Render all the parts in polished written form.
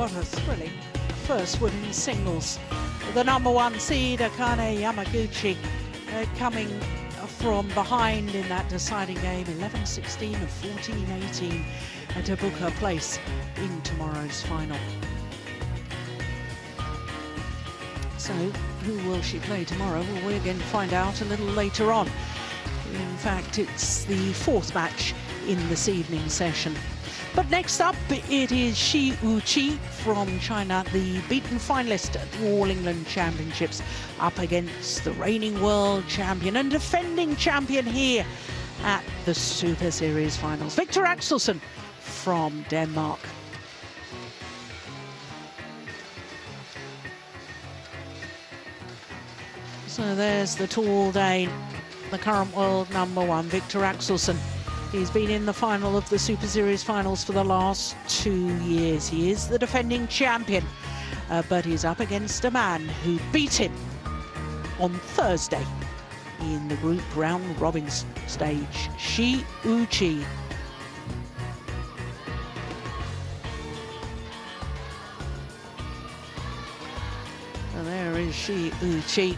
what a thrilling first women's singles. The #1 seed, Akane Yamaguchi, coming from behind in that deciding game, 11-16 and 14-18, to book her place in tomorrow's final. So, who will she play tomorrow? Well, we're going to find out a little later on. In fact, it's the 4th match in this evening's session. But next up, it is Shi Yuqi from China, the beaten finalist at the All England Championships, up against the reigning world champion and defending champion here at the Super Series finals, Viktor Axelsen from Denmark. So there's the tall Dane, the current world #1, Viktor Axelsen. He's been in the final of the Super Series finals for the last 2 years. He is the defending champion, but he's up against a man who beat him on Thursday in the group round robin stage, Shi Yuqi. And there is Shi Yuqi.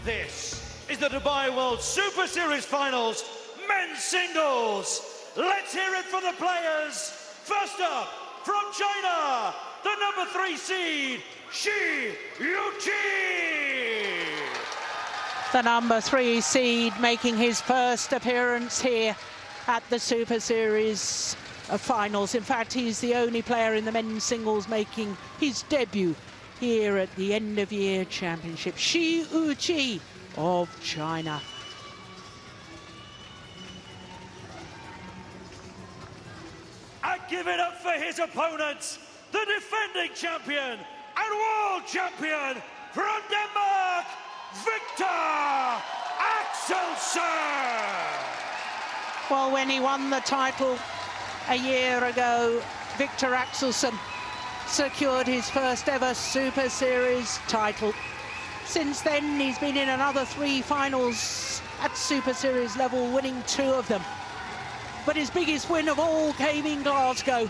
This is the Dubai World Super Series Finals, men's singles. Let's hear it from the players. First up, from China, the #3 seed, Shi Yuqi. The #3 seed making his first appearance here at the Super Series finals. In fact, he's the only player in the men's singles making his debut here at the end-of-year championship. Shi Yuqi of China. And give it up for his opponent, the defending champion and world champion from Denmark, Viktor Axelsen. Well, when he won the title a year ago, Viktor Axelsen secured his first ever Super Series title. Since then, he's been in another 3 finals at Super Series level, winning 2 of them. But his biggest win of all came in Glasgow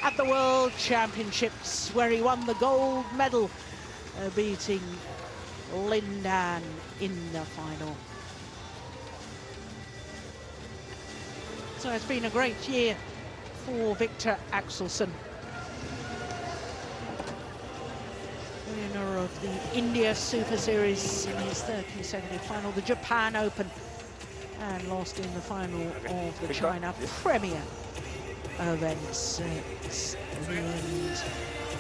at the World Championships, where he won the gold medal, beating Lindan in the final. So it's been a great year for Viktor Axelsen. Winner of the India Super Series in his 3rd consecutive final, the Japan Open, and lost in the final of the China Premier events. It's the end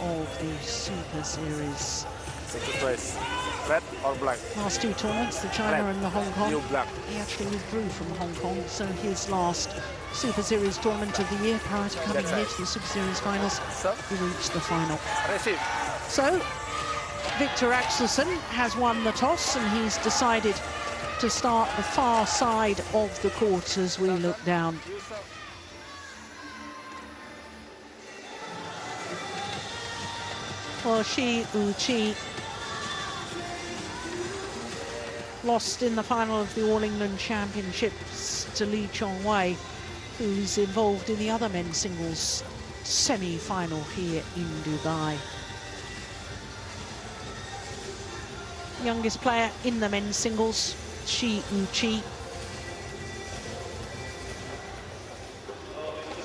of the Super Series. Second place, red or black? Last 2 tournaments, the China Red. and the Hong Kong. You black. He actually withdrew from Hong Kong, so his last Super Series tournament of the year prior to coming here to the Super Series finals, he reached the final. Receive. So, Viktor Axelsen has won the toss, and he's decided to start the far side of the court as we look down. Well, Shi Yuqi lost in the final of the All England Championships to Lee Chong-wei, who's involved in the other men's singles semi-final here in Dubai. Youngest player in the men's singles, Shi Yuqi.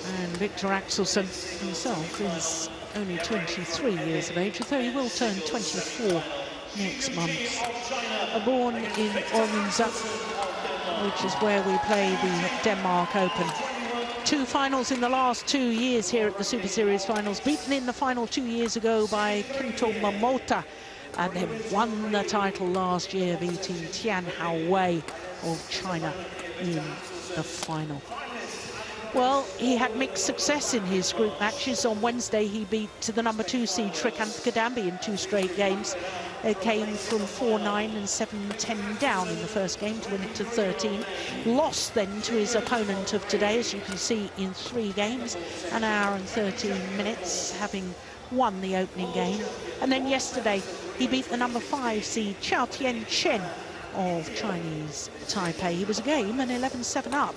And Viktor Axelsen himself is only 23 years of age, although he will turn 24 next month. Born in Odense, which is where we play the Denmark Open. 2 finals in the last 2 years here at the Super Series finals, beaten in the final 2 years ago by Kento Momota, and then won the title last year, beating Tian Haowei of China in the final. Well, he had mixed success in his group matches. On Wednesday, he beat the #2 seed Shrikant Kadambi in 2 straight games. It came from 4-9 and 7-10 down in the first game to win it to 13. Lost then to his opponent of today, as you can see, in 3 games, an hour and 13 minutes, having won the opening game. And then yesterday, he beat the #5 seed Chao Tien Chen of Chinese Taipei. He was a game and 11-7 up,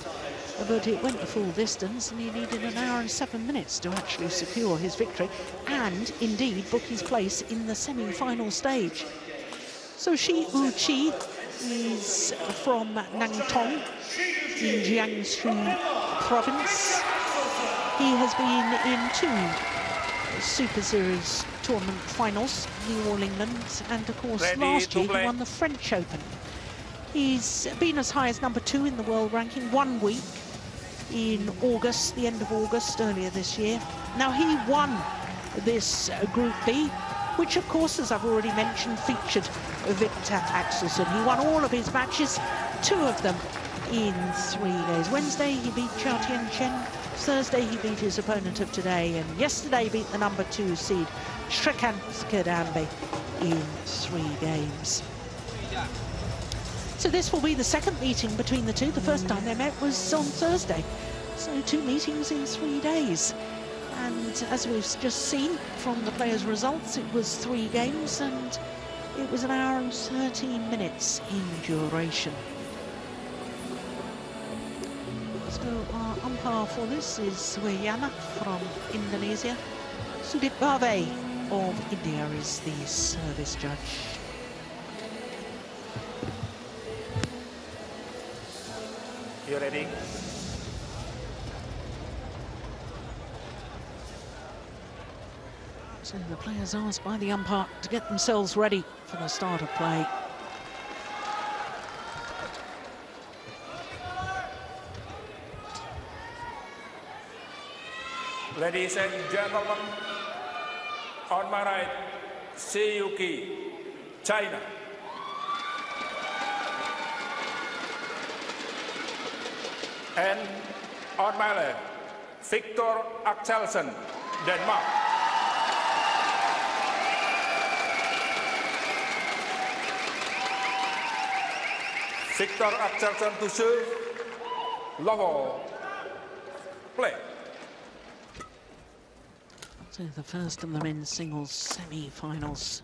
but it went the full distance and he needed an hour and 7 minutes to actually secure his victory and indeed book his place in the semi-final stage. So Shi Yuqi is from Nantong in Jiangsu province. He has been in 2 Super Series tournament finals, New All England, and of course last year he won the French Open. He's been as high as number 2 in the world ranking 1 week in August, the end of August earlier this year. Now he won this Group B, which of course, as I've already mentioned, featured Viktor Axelsen. He won all of his matches, 2 of them in 3 days. Wednesday he beat Chao Tian-chen, Thursday he beat his opponent of today, and yesterday beat the number 2 seed Shrikant Kadambi in 3 games. So this will be the 2nd meeting between the two. The first time they met was on Thursday. So 2 meetings in 3 days. And as we've just seen from the players' results, it was 3 games and it was an hour and 13 minutes in duration. So our umpire for this is Weyana from Indonesia. Sudip Bave of India is the service judge. You ready? So the players asked by the umpire to get themselves ready for the start of play. Ladies and gentlemen, on my right, Shi Yuqi, China. And on my left, Viktor Axelsen, Denmark. Viktor Axelsen to serve, level, play. So the first of the men's singles semi-finals.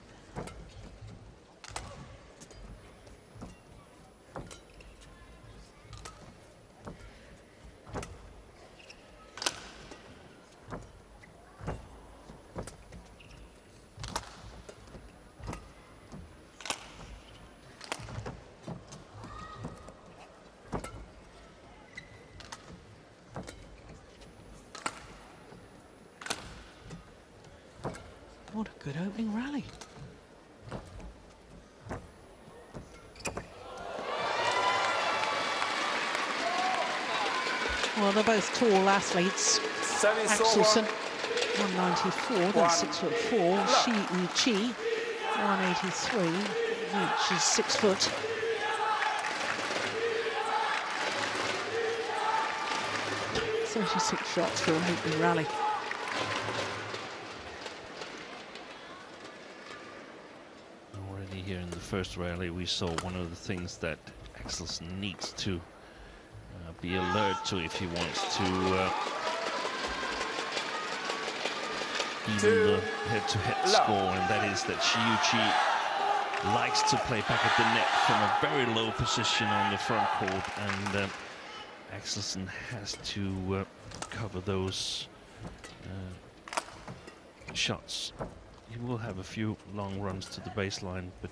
What a good opening rally. Well, they're both tall athletes. Axelsen, 194, that's 6'4". Shi Yuqi, 183, which is 6 foot. .36 shots for an opening rally. Here in the first rally, we saw one of the things that Axelsen needs to be alert to if he wants to even the head-to-head score, and that is that Shi Yuqi likes to play back at the net from a very low position on the front court, and Axelsen has to cover those shots. He will have a few long runs to the baseline, but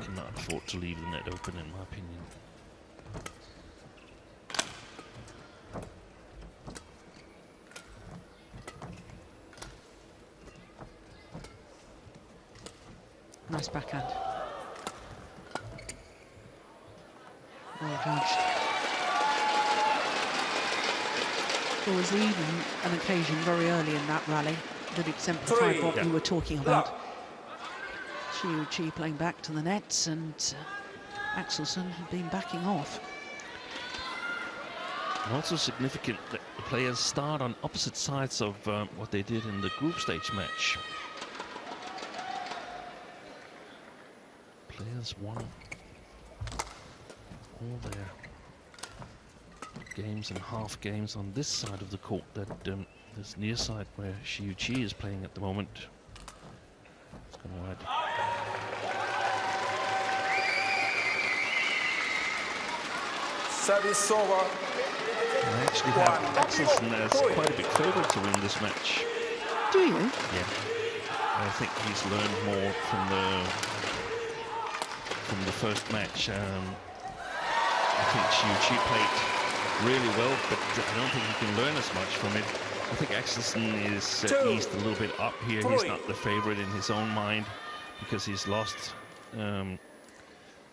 cannot afford to leave the net open, in my opinion. Nice backhand. Well judged. There was even an occasion very early in that rally that exemplified what we were talking about. Shi Yuqi playing back to the nets, and Axelsen had been backing off. And also significant that the players start on opposite sides of what they did in the group stage match. Players won all their games and half games on this side of the court, that this near side where Shi Yuqi is playing at the moment. It's going wide. Service over. I actually have Axelsen as quite a big favorite to win this match. Do you? Yeah. I think he's learned more from the first match. I think Shi Yuqi played really well, but I don't think he can learn as much from it. I think Axelsen is eased a little bit up here. He's not the favorite in his own mind because he's lost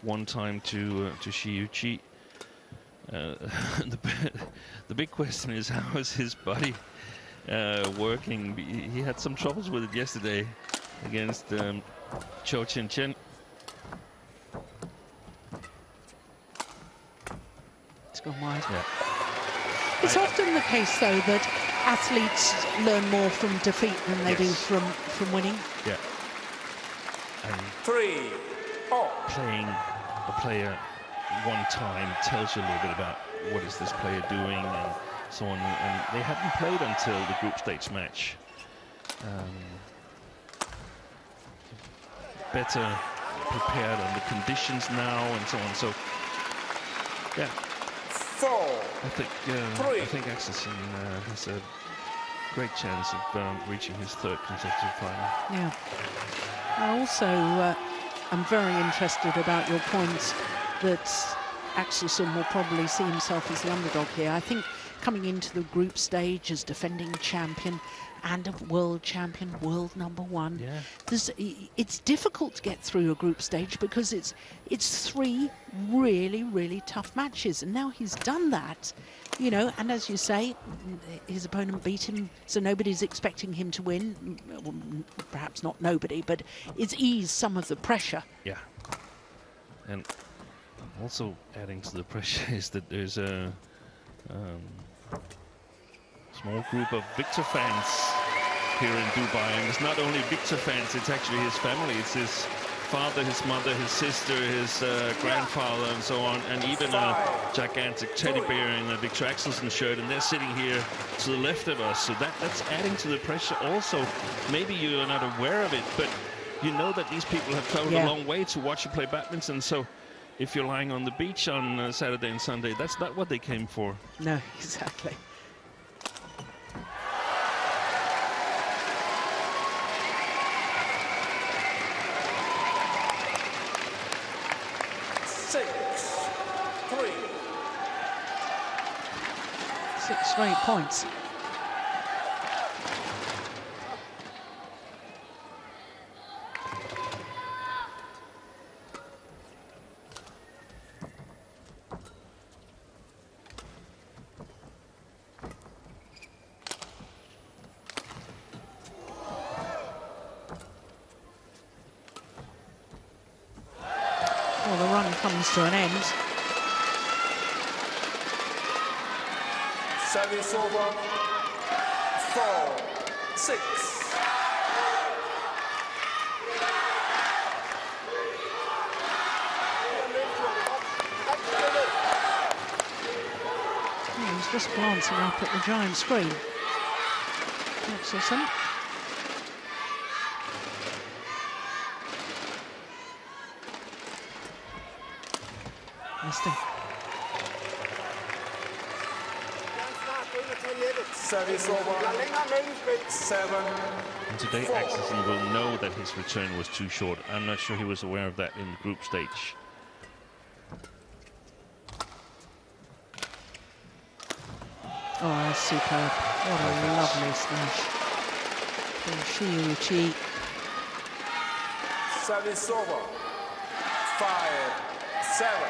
one time to Shi Yuqi. The big question is, how is his body working? He had some troubles with it yesterday against Cho Chen Chen. It's gone wide. Yeah. It's often the case, though, that athletes learn more from defeat than they do from winning. Yeah. And 3-0. playing a player one time tells you a little bit about what is this player doing and so on. And they hadn't played until the group stage match. Better prepared on the conditions now and so on. So, yeah. 4. I think Axelsen has a great chance of reaching his third consecutive final. Yeah. I also am very interested about your points that Axelsen will probably see himself as the underdog here. I think coming into the group stage as defending champion and a world champion, world #1. Yeah. It's difficult to get through a group stage because it's 3 really tough matches, and now he's done that, you know. And as you say, his opponent beat him, so nobody's expecting him to win. Well, perhaps not nobody, but it's eased some of the pressure. Yeah. And also adding to the pressure is that there's a small group of Viktor fans here in Dubai, and it's not only Viktor fans, it's actually his family. It's his father, his mother, his sister, his grandfather, and so on, and even a gigantic teddy bear in a Viktor Axelsen shirt, and they're sitting here to the left of us. So that's adding to the pressure also. Maybe you're not aware of it, but you know that these people have traveled a long way to watch you play badminton. So if you're lying on the beach on Saturday and Sunday, that's not what they came for. No, exactly. Six straight points. Well, the run comes to an end. Service over. 4-6. He's just glancing up at the giant screen. Axelsen. Missed him. Service over. 7. And today Axelsen will know that his return was too short. I'm not sure he was aware of that in the group stage. Oh, that's superb. What a lovely smash from Shi Yuqi. Service over. 5-7.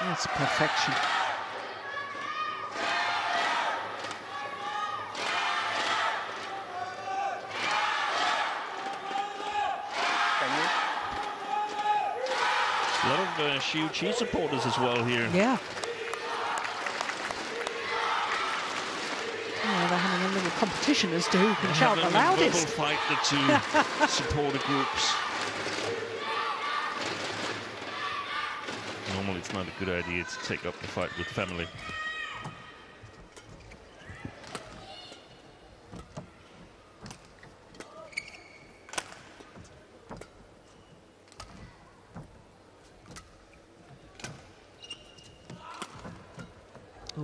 That's perfection. A lot of Shi Yuqi supporters as well here. Yeah. Yeah, they're having a little competition as to who can shout the loudest. Verbal fight the two supporter groups. Normally it's not a good idea to take up the fight with family.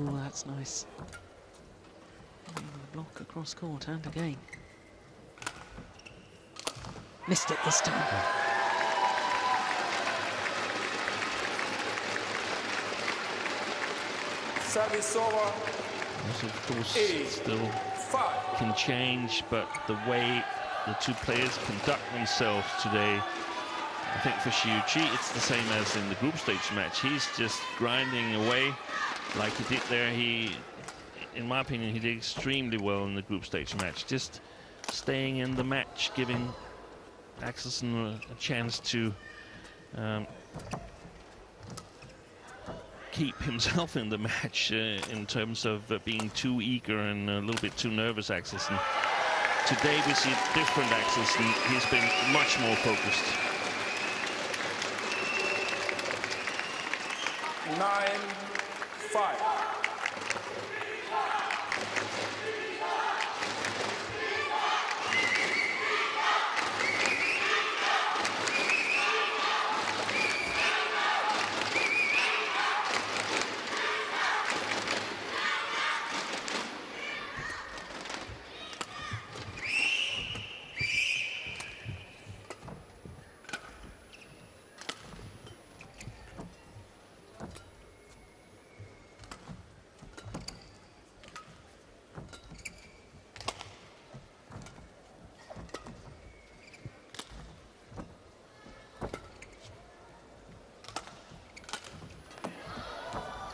Oh, that's nice. Block across court and again. Missed it this time. Service over. This, of course, 8, still 5. can change, but the way the two players conduct themselves today, I think for Shi Yuqi, it's the same as in the group stage match. He's just grinding away like he did there. He, in my opinion, he did extremely well in the group stage match. Just staying in the match, giving Axelsen a chance to keep himself in the match in terms of being too eager and a little bit too nervous, Axelsen. Today we see different Axelsen. He's been much more focused. 9-5.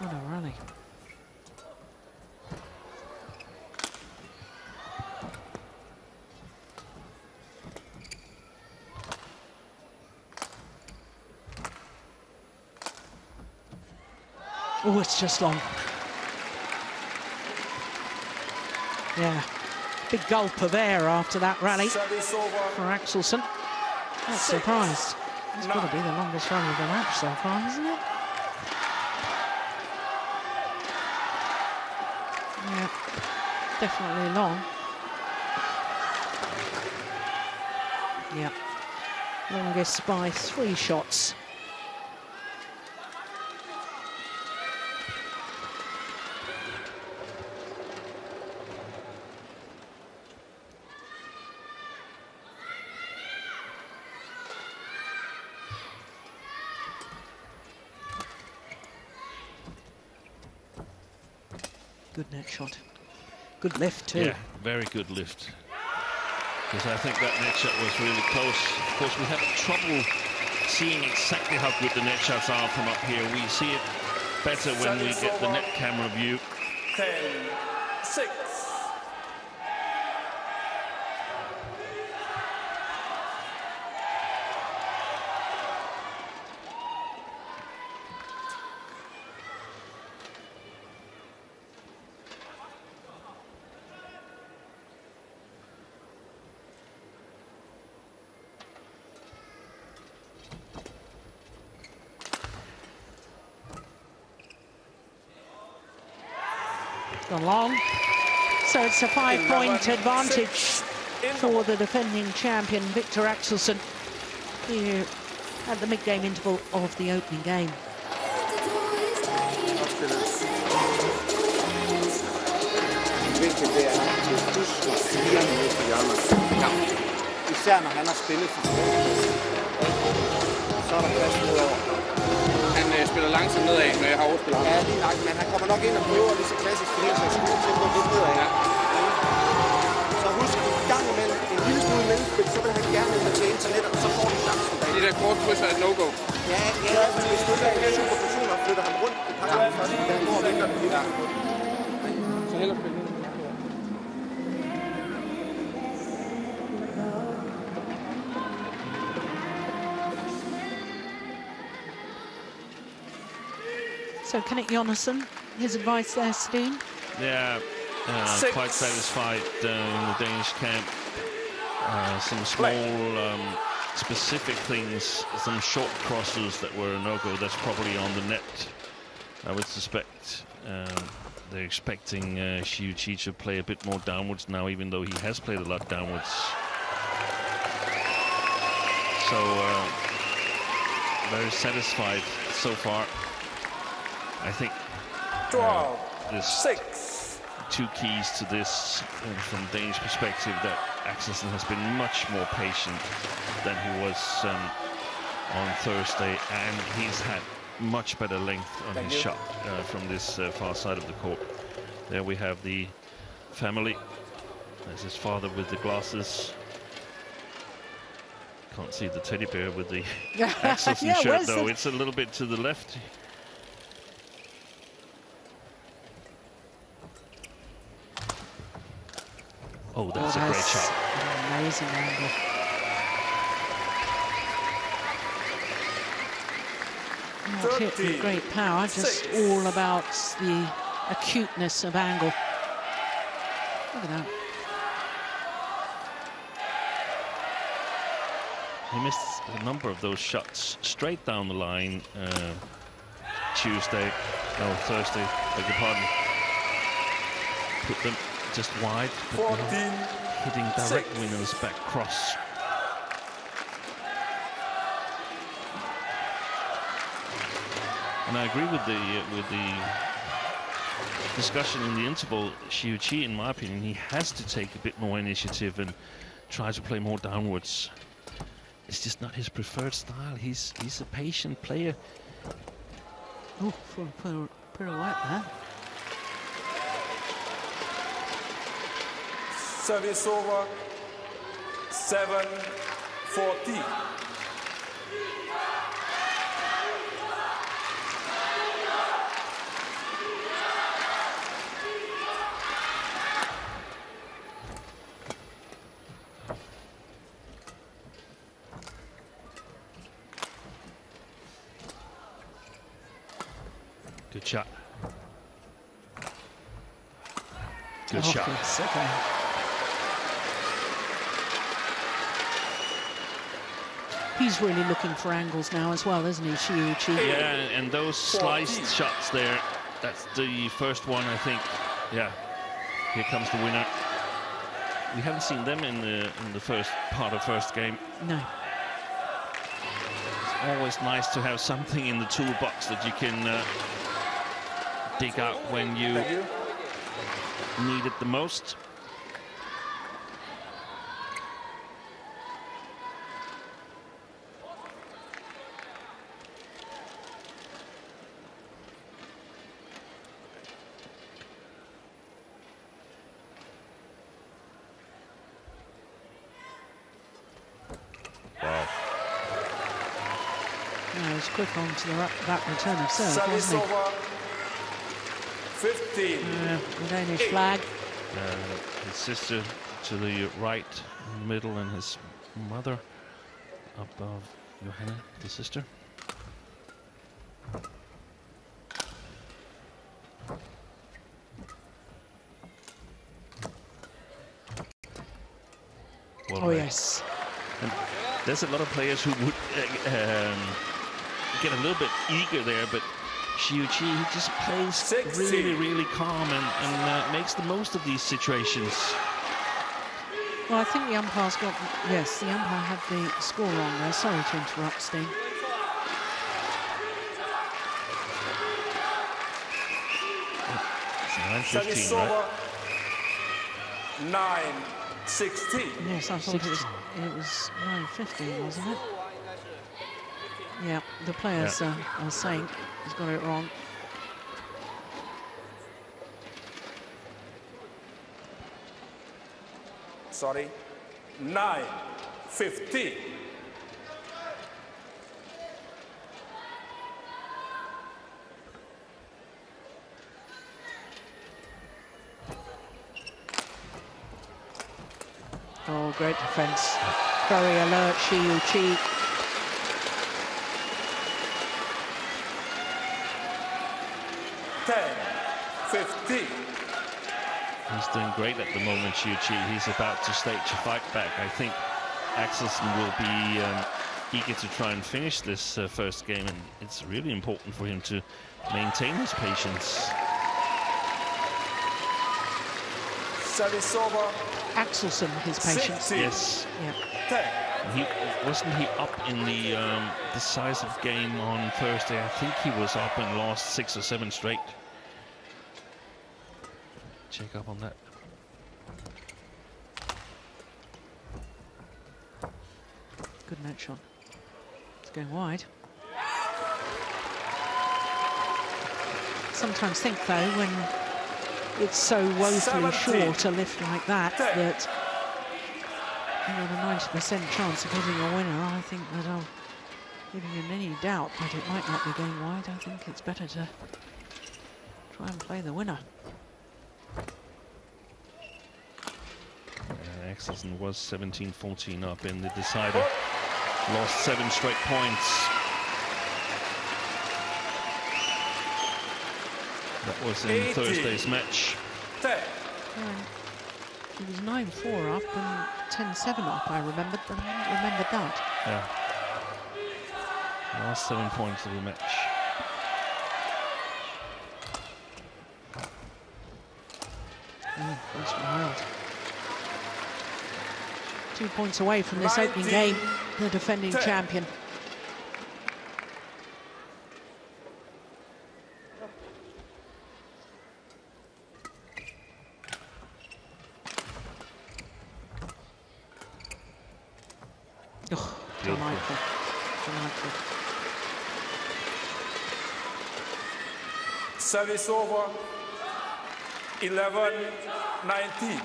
What a rally. Oh, it's just long. Yeah, big gulp of air after that rally Service over. for Axelsen. Not surprised. It's got to be the longest rally of the match so far, isn't it? Yeah, definitely long. Yeah, longest by 3 shots. Good net shot. Good lift too. Yeah, very good lift. Because I think that net shot was really close. Of course, we have trouble seeing exactly how good the net shots are from up here. We see it better when we get the net camera view. 10-6. Gone long. So it's a 5-point advantage for the defending champion, Viktor Axelsen, here at the mid-game interval of the opening game. Især når han har spillet for så er der plads nedover. Han spiller langsomt nedad, når jeg har overspillet ham. Ja, lige nok, men han kommer nok ind og prøver lige så klassisk for helt, så jeg skulle til at gå lidt nedad. Ja. Så husk en gang imellem, en lille smule mellemspil, så vil han gerne med tjene til lidt, og så får du chancen. De der kort krydser er et no-go. Ja, men hvis du ikke er en super position og flytter ham rundt et par gange først, så går han ikke, ja. Så hellere spille. So Kenneth Jonassen, his advice there, Steen? Yeah, quite satisfied in the Danish camp. Some small specific things, some short crosses that were a no-go. That's probably on the net, I would suspect. They're expecting Shi Yuqi to play a bit more downwards now, even though he has played a lot downwards. So very satisfied so far, I think. there's 6. two keys to this from Danish perspective, that Axelsen has been much more patient than he was on Thursday, and he's had much better length on his shot from this far side of the court. There we have the family. There's his father with the glasses. Can't see the teddy bear with the Axelsen shirt, though. It's a little bit to the left. Oh, that's a great shot. An amazing angle. Not hit with great power, just all about the acuteness of angle. Look at that. He missed a number of those shots straight down the line Thursday, beg your pardon. Put them just wide, but hitting direct winners back cross. And I agree with the discussion in the interval. Shi Yuqi, in my opinion, he has to take a bit more initiative and try to play more downwards. It's just not his preferred style. He's a patient player. Oh, for a pirouette there. Service over. 7-14. Good shot. Good shot. He's really looking for angles now as well, isn't he, Shi Yuqi? Yeah, and those sliced shots there, that's the first one, I think. Yeah, here comes the winner. We haven't seen them in the first part of first game. No. It's always nice to have something in the toolbox that you can dig out when you need it the most. Wow. No, he was quick on to that return of serve, wasn't he? 15. The Danish flag. His sister to the right in the middle, and his mother above Johanna, the sister. Well, oh, yes. And there's a lot of players who would get a little bit eager there, but Shi Yuqi, he just plays really, really calm and makes the most of these situations. Well, I think the umpire's got... Yes, the umpire had the score wrong there. Sorry to interrupt, Steen. It's 9:15, right? 9:16. Yes, I thought it was 9:15, wasn't it? Yeah, the players are saying he's got it wrong. Sorry. 9:15. Oh, great defense. Very alert, Shi Yuqi. He's doing great at the moment, Shi Yuqi. He's about to stage a fight back. I think Axelsen will be eager to try and finish this first game, and it's really important for him to maintain his patience. Service over. Axelsen, his patience. 16. Yes. Yeah. Wasn't he up in the decisive game on Thursday? I think he was up and lost 6 or 7 straight. check up on that. Good net shot. It's going wide. Sometimes think, though, when it's so woefully short a lift like that, that you've got a 90% chance of hitting a winner. I think that I'll give you any doubt that it might not be going wide. I think it's better to try and play the winner. Axelsen was 17-14 up in the decider. Lost 7 straight points. That was in Thursday's match. He was 9-4 up and 10-7 up, I remembered, but I hadn't remembered that. Yeah. Last 7 points of the match. That's wild. 2 points away from this opening game, the defending champion. Oh, delightful. Delightful. Service over. 11-19.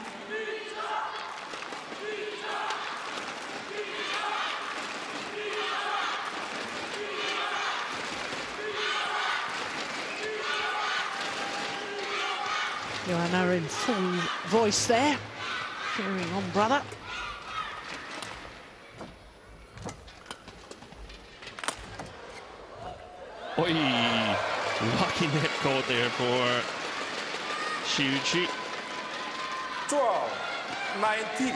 Johanna in full voice there, cheering on brother. Oi, lucky net caught there for Shi Yuqi. 12-19.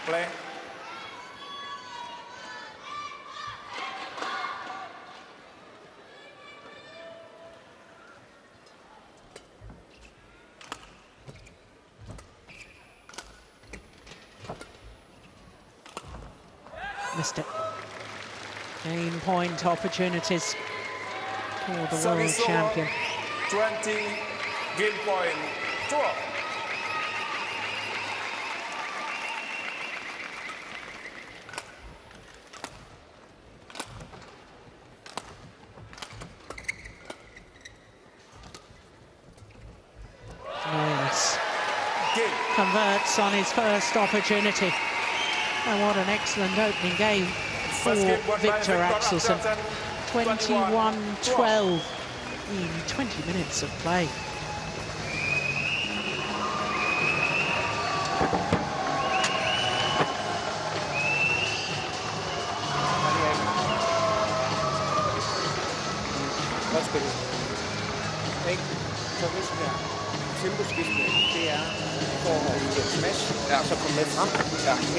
Play. Missed it. Game point opportunities for the world champion. 20, game point 12. Yes. Converts on his first opportunity. And what an excellent opening game for Viktor Axelsen. 21-12 in 20 minutes of play. Godt spillet. Ikke? Så hvis vi er temposkiftet, det er for at give et smash, så komme med frem.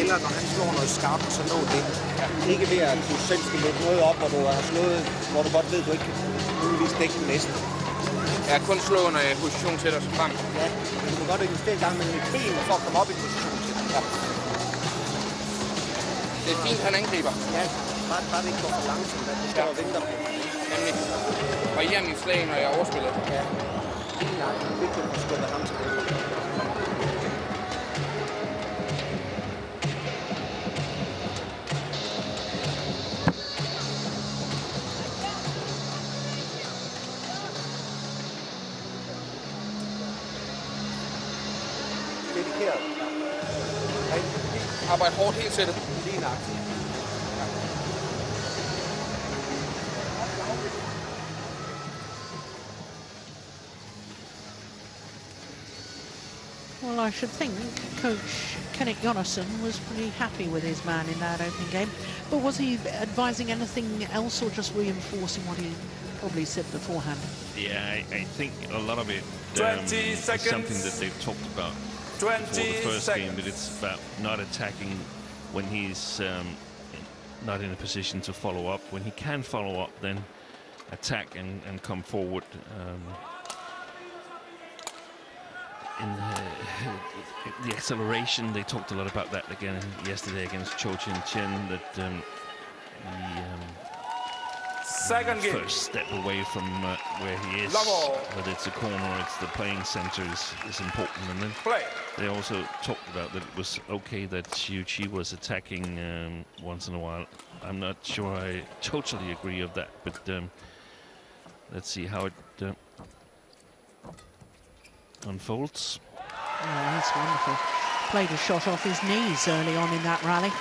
Eller når han slår noget skarpt, så nå det. Ikke ved at du selv skal lægge noget op, hvor du har slået, hvor du godt ved, du ikke kan muligvis dække den næste. Ja, kun slå en position til dig så frem. Ja, du kan godt investere en gang med et ben for at komme op i position til dig. Ja. Det er fint, han angriber. Ja, bare det ikke går for langsomt, at du står og venter på. Nemlig. Og i min slag, når jeg overspiller. Ja. Ja, det er vigtigt at skubbe ham til det. Dedikeret. Arbejde hårdt helt til det. Lige nøjagtigt. Well, I should think Coach Kenneth Jonasson was pretty happy with his man in that opening game. But was he advising anything else or just reinforcing what he probably said beforehand? Yeah, I think a lot of it is something that they've talked about for the first game, but it's about not attacking when he's not in a position to follow up. When he can follow up, then attack and come forward. the acceleration, they talked a lot about that again yesterday against Cho Chen, that the Second game. first step away from where he is, Level. whether it's the corner or it's the playing center, is important. And then Play. they also talked about that it was okay that Shi Yuqi was attacking once in a while. I'm not sure I totally agree of that, but let's see how it unfolds. Oh, that's wonderful. Played a shot off his knees early on in that rally.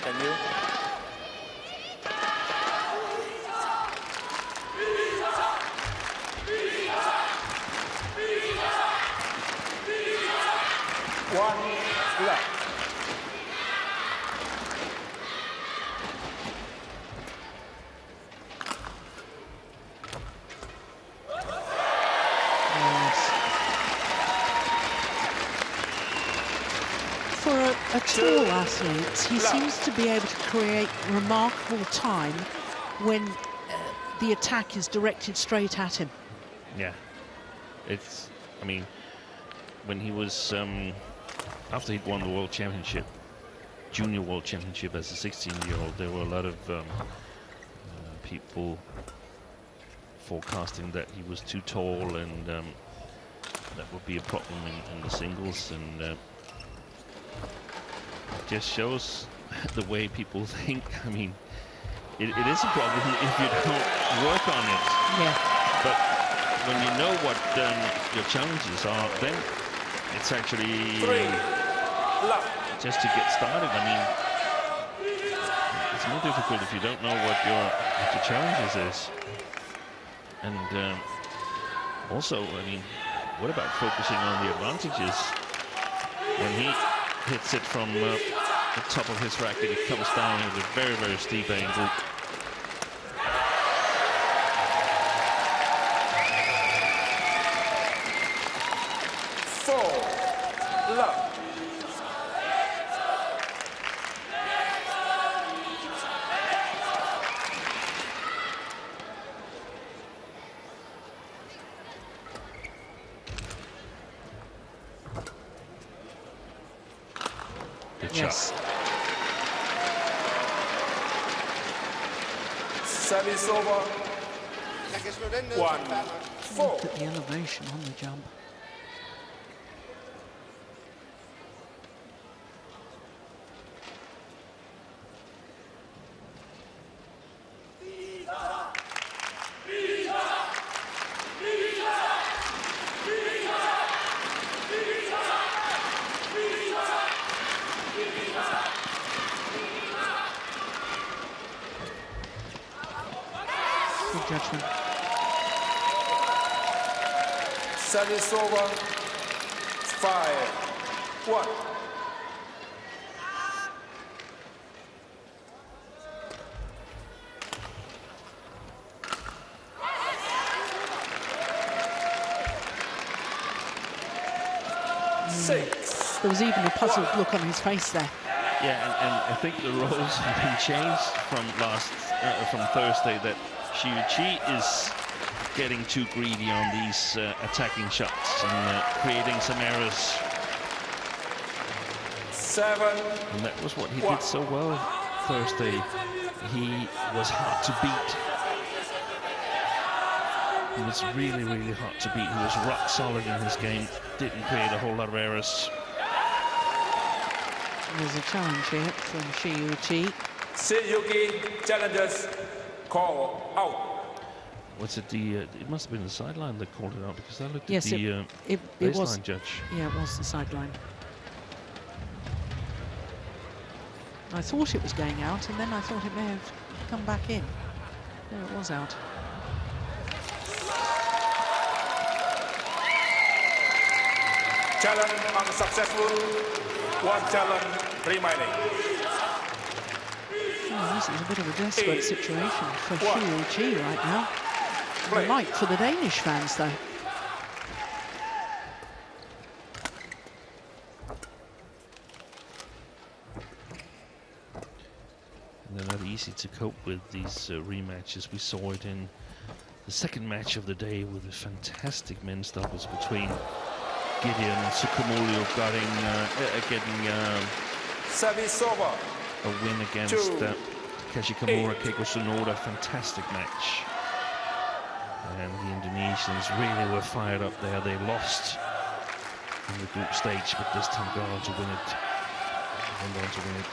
Can you? One left. For a tall athlete, he seems to be able to create remarkable time when the attack is directed straight at him. Yeah, it's, I mean, when he was, after he'd won the World Championship, Junior World Championship as a 16-year-old, there were a lot of people forecasting that he was too tall, and that would be a problem in the singles, and just shows the way people think. I mean, it is a problem if you don't work on it. Yeah. But when you know what your challenges are, then it's actually just to get started. I mean, it's more difficult if you don't know what your challenges is. And also, I mean, what about focusing on the advantages? When he hits it from the top of his racket, it comes down with a very, very steep angle. Yes. Service over. Jeg kan slå den ned. 1-4. Look at the elevation on the jump. Good judgment. Service over. 5-1. There was even a puzzled look on his face there. Yeah, and I think the roles have been changed from from Thursday, that Shi Yuqi is getting too greedy on these attacking shots and creating some errors. 7. And that was what he did so well Thursday. He was hard to beat. He was really, really hard to beat. He was rock solid in his game. Didn't create a whole lot of errors. There's a challenge here from Shi Yuqi. Shi Yuqi challenges call out. What's it? It must have been the sideline that called it out, because I looked Yes, at the it baseline was. judge. Yeah, it was the sideline. I thought it was going out, and then I thought it may have come back in. No, it was out. Challenge unsuccessful. One challenge remaining. Oh, this is a bit of a desperate situation for Shi Yuqi right now. A light for the Danish fans, though. And they're not easy to cope with these rematches. We saw it in the second match of the day with a fantastic men's doubles between Gideon and Sukamulio getting a win against Kashikamura Keiko Tsunoda. Fantastic match. And the Indonesians really were fired up there. They lost in the group stage, but this time go on to win it. Went on to win it.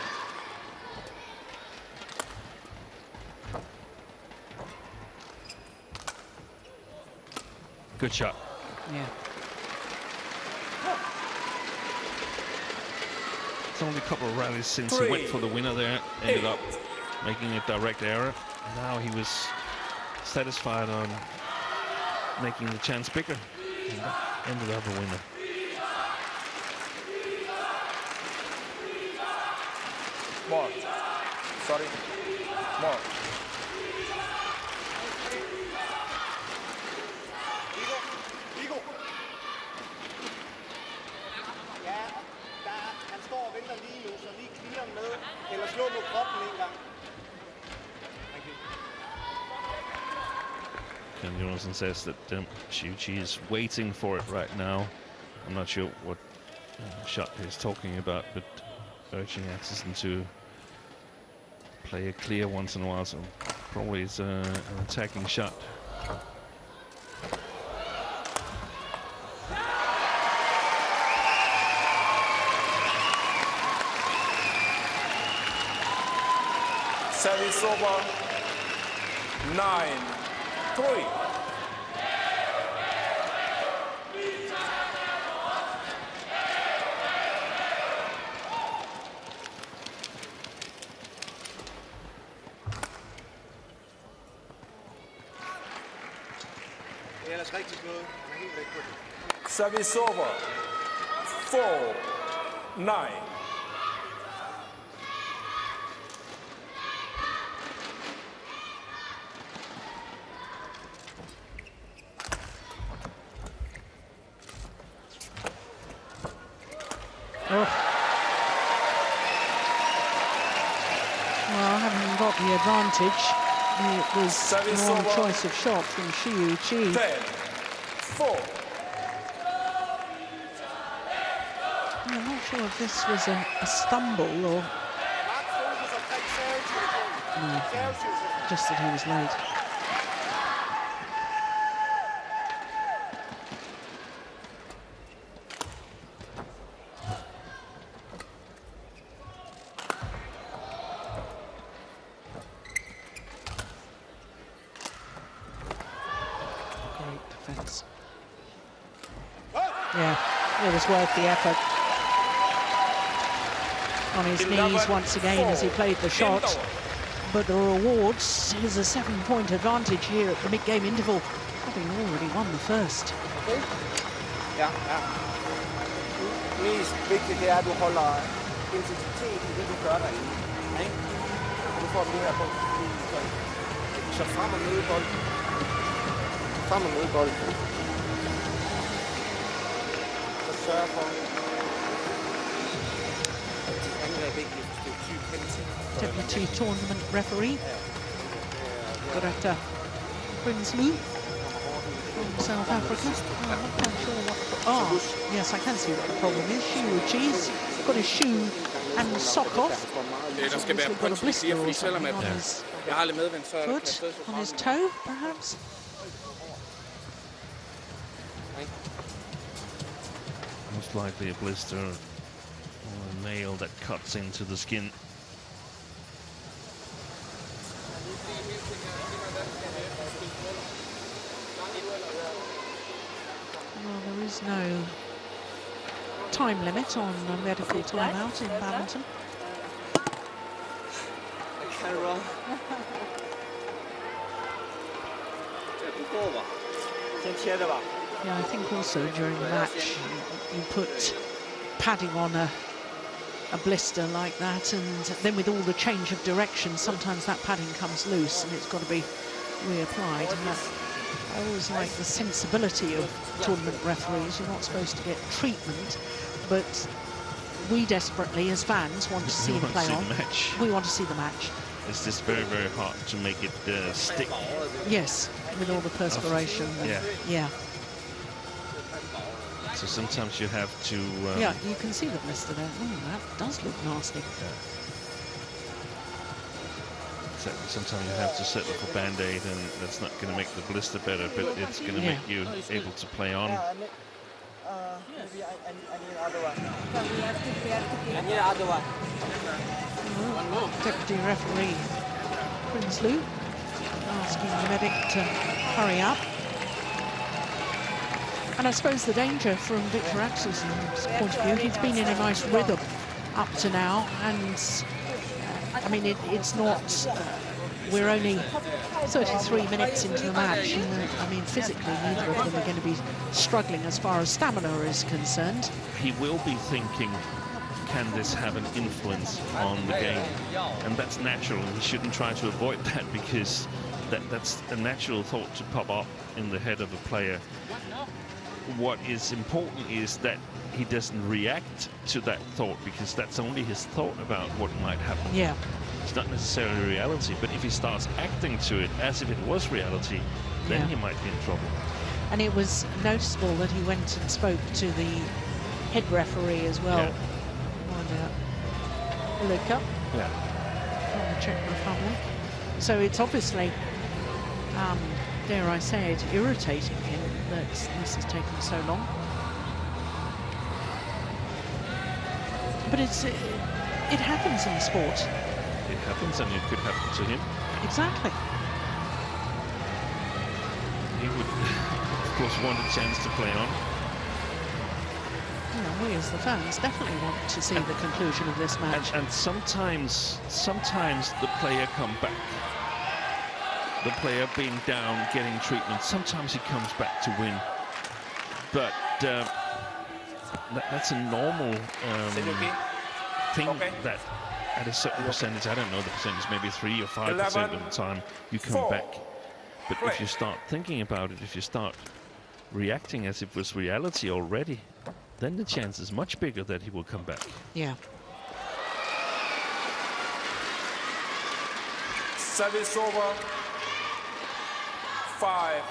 Good shot. Yeah. It's only a couple of rallies since he went for the winner there. Ended up making a direct error. Now he was satisfied on making the chance bigger. And ended up a winner. More. Sorry. More. Ken Johnson says that Shi Yuqi is waiting for it right now. I'm not sure what shot he's talking about, but urging Axelsen to play a clear once in a while, so probably it's an attacking shot. Service over. 9-3. Service over. 4-9. Oh. Well, having got the advantage, it was the wrong choice of shot from Shi Yuqi. 10-4. I'm not sure if this was a stumble or... No, just that he was late. Yeah, it was worth the effort. On his knees once again as he played the shot. But the rewards is a 7-point advantage here at the mid-game interval, having already won the first. Okay. Ja. Mest vigtigt det er, at du holder intensitet i det, du gør derinde. Ikke? Du får det her på. Så frem og møde bolden. Frem og møde bolden. Så sørg for, at de angreb ikke bliver stereotyp. Deputy tournament referee, Director Brinsley from South Africa. I'm not quite sure what... Oh, yes, I can see what the problem is. Shi Yuqi's got his shoe and sock off. Der skal være principier, fordi selvom at jeg har lidt medvind, så foot on his toe, perhaps. Most likely a blister or a nail that cuts into the skin. Well, there is no time limit on medical timeout in badminton. Yeah, I think also during the match you put padding on a a blister like that, and then with all the change of direction, sometimes that padding comes loose and it's got to be reapplied. And that, I always like the sensibility of tournament referees. You're not supposed to get treatment, but we desperately, as fans, want to see him play on. We want to see the match. It's just very, very hard to make it stick. Yes, with all the perspiration. Yeah. So sometimes you have to... yeah, you can see the blister there. That does look nasty. So sometimes you have to settle for Band-Aid, and that's not going to make the blister better, but it's going to make you able to play on. Maybe I need another one. I need another one. Deputy referee Prinsloo asking the medic to hurry up. And I suppose the danger from Viktor Axelsen's point of view, he's been in a nice rhythm up to now, and I mean, it's not, we're only 33 minutes into the match, and I mean, physically, neither of them are going to be struggling as far as stamina is concerned. He will be thinking, can this have an influence on the game? And that's natural, and he shouldn't try to avoid that, because that's a natural thought to pop up in the head of a player. What is important is that he doesn't react to that thought, because that's only his thought about what might happen. Yeah. It's not necessarily reality, but if he starts acting to it as if it was reality, then he might be in trouble. And it was noticeable that he went and spoke to the head referee as well. Luka from the Czech Republic. So it's obviously, dare I say it, irritating him that this has taken so long. But it happens in sport. It happens, and it could happen to him. Exactly. He would, of course, want a chance to play on. Yeah, we as the fans definitely want to see the conclusion of this match. And sometimes the player come back. The player being down, getting treatment, sometimes he comes back to win. But that's a normal thing that at a certain percentage, I don't know the percentage, maybe 3 or 5% of the time, you come back. But if you start thinking about it, if you start reacting as if it was reality already, then the chance is much bigger that he will come back. Yeah. Service over. 5-11.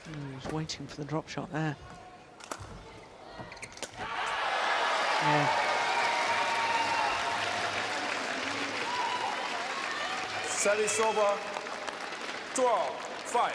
He was waiting for the drop shot there. Yeah. Service over. 12-5.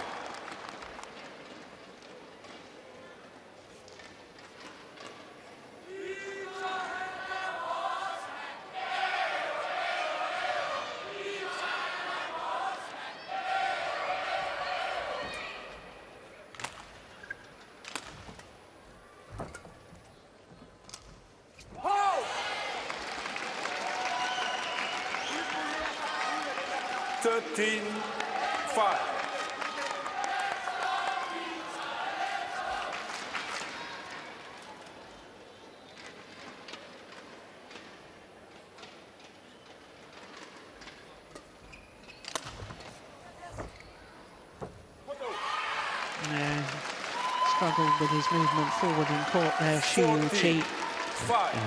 Struggled with his movement forward in court there, Shi Yuqi.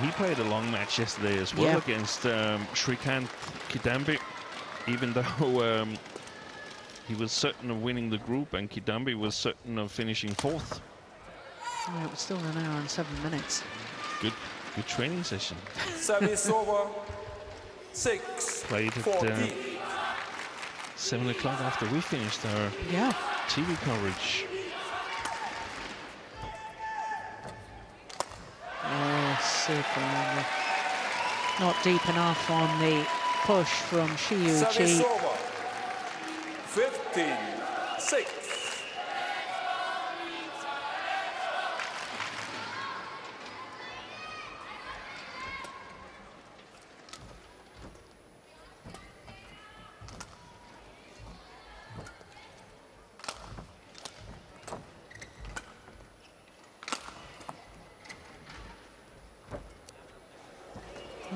He played a long match yesterday as well against Shrikant Kidambi, even though he was certain of winning the group and Kidambi was certain of finishing 4th. Yeah, it was still an hour and 7 minutes. Good training session. Service over. 6. Played at 7 o'clock after we finished our TV coverage. Super. Not deep enough on the push from Shi Yuqi. 15-6.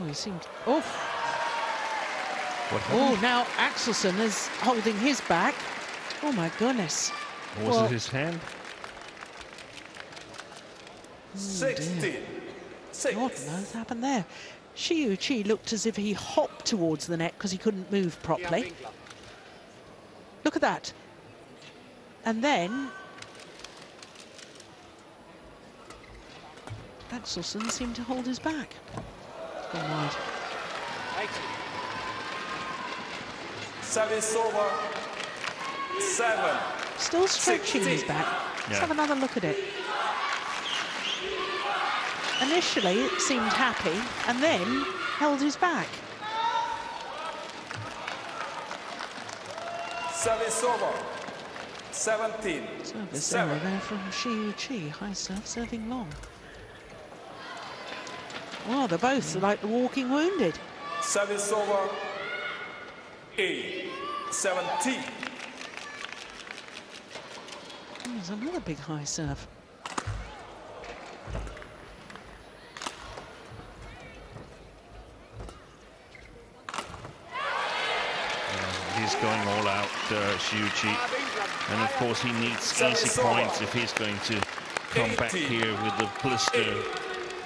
he seemed... Oh! What happened? Oh, now Axelsen is holding his back. Oh, my goodness. Was it his hand? 16. What on earth happened there? Shi Yuqi looked as if he hopped towards the net because he couldn't move properly. Look at that. And then Axelsen seemed to hold his back. Gone wide. Service over. 7. Still stretching his back. Let's have another look at it. Initially, it seemed happy, and then held his back. Service over. 17. Service error there from Shi Yuqi. High serve, serving long. Oh, they're both like the walking wounded. Service over. 8. 17. There's another big high serve. He's going all out, Shi Yuqi. And of course he needs easy points if he's going to come back here with the blister,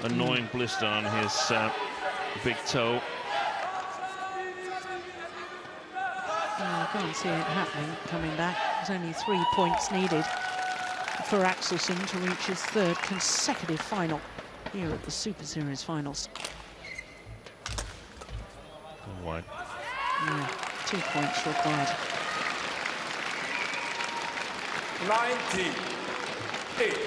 annoying blister on his big toe. I can't see it happening, coming back. There's only 3 points needed for Axelsen to reach his 3rd consecutive final here at the Super Series finals. Wide. Yeah, 2 points required. 19. 8.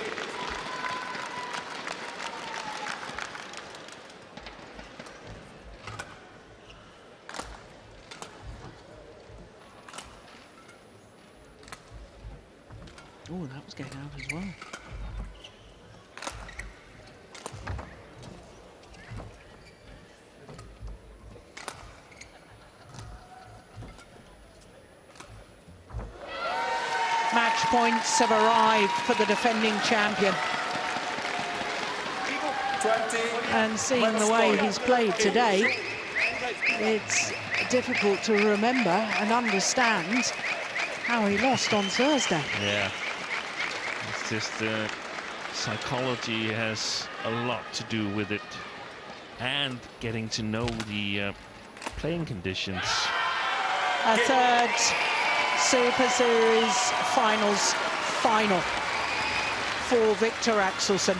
Oh, that was getting out as well. Match points have arrived for the defending champion. 20. And seeing the way he's played today, it's difficult to remember and understand how he lost on Thursday. Yeah. It's just psychology has a lot to do with it, and getting to know the playing conditions. A 3rd Super Series finals final for Viktor Axelsen,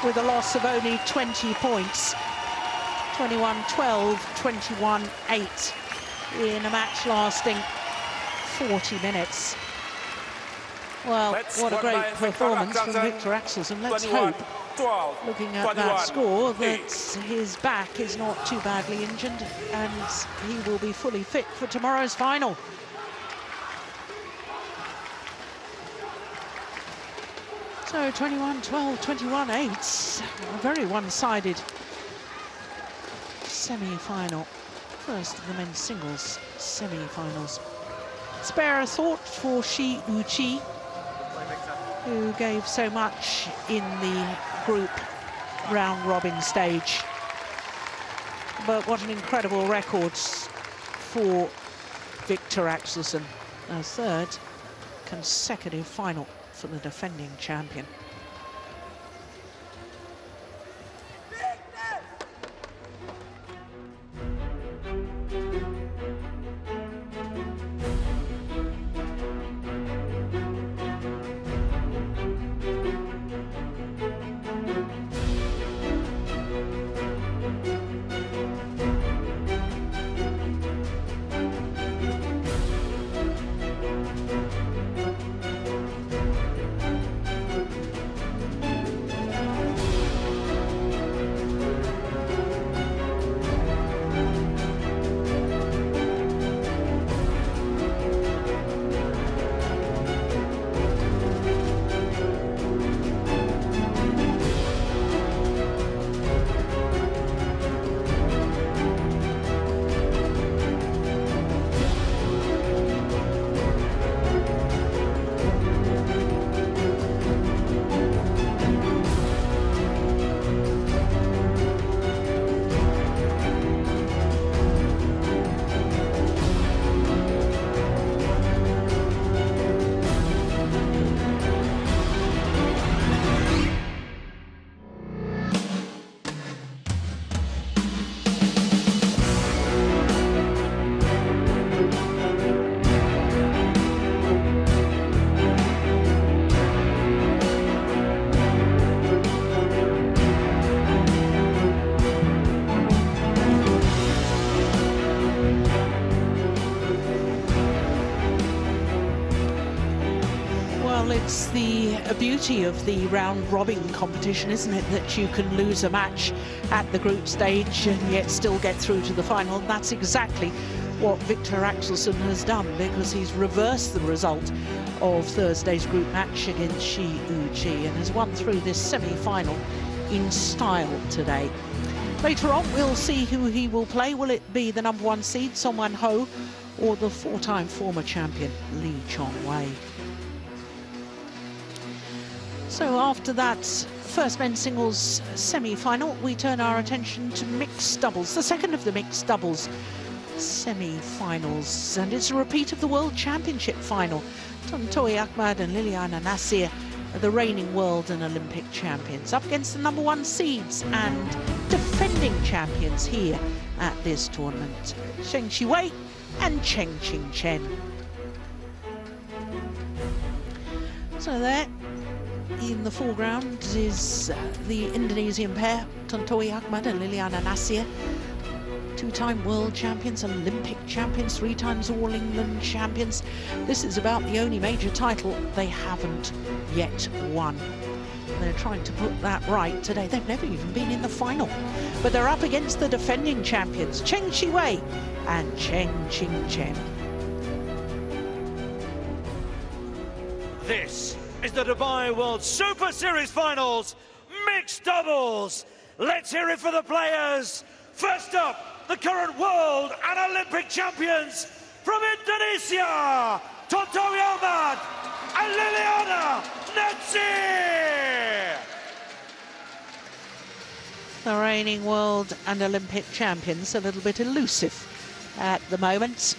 with a loss of only 20 points, 21-12, 21-8, in a match lasting 40 minutes. Well, what a great performance from Viktor Axelsen. Let's hope, looking at that score, that his back is not too badly injured and he will be fully fit for tomorrow's final. So 21-12, 21-8, a very one-sided semi-final. First of the men's singles semi-finals. Spare a thought for Shi Yuqi, who gave so much in the group round-robin stage. But what an incredible record for Viktor Axelsen, a 3rd consecutive final for the defending champion. beauty of the round-robin competition, isn't it? That you can lose a match at the group stage and yet still get through to the final. That's exactly what Viktor Axelsen has done, because he's reversed the result of Thursday's group match against Shi Yuqi and has won through this semi-final in style today. Later on, we'll see who he will play. Will it be the #1 seed, Song Wan-ho, or the 4-time former champion, Lee Chong-wei? So after that first men's singles semi-final, we turn our attention to mixed doubles, the second of the mixed doubles semi-finals, and it's a repeat of the World Championship final. Tontowi Ahmad and Liliana Nassir are the reigning world and Olympic champions, up against the #1 seeds and defending champions here at this tournament, Zheng Qiwei and Chen Qingchen. So there in the foreground is the Indonesian pair, Tontowi Ahmad and Liliana Nassir, two-time world champions, Olympic champions, 3 times All England champions. This is about the only major title they haven't yet won. They're trying to put that right today. They've never even been in the final. But they're up against the defending champions, Zheng Qiwei and Chen Qingchen. This is the Dubai World Super Series Finals, mixed doubles. Let's hear it for the players. First up, the current world and Olympic champions from Indonesia, Tontowi Ahmad and Liliana Nassir. The reigning world and Olympic champions, a little bit elusive at the moment.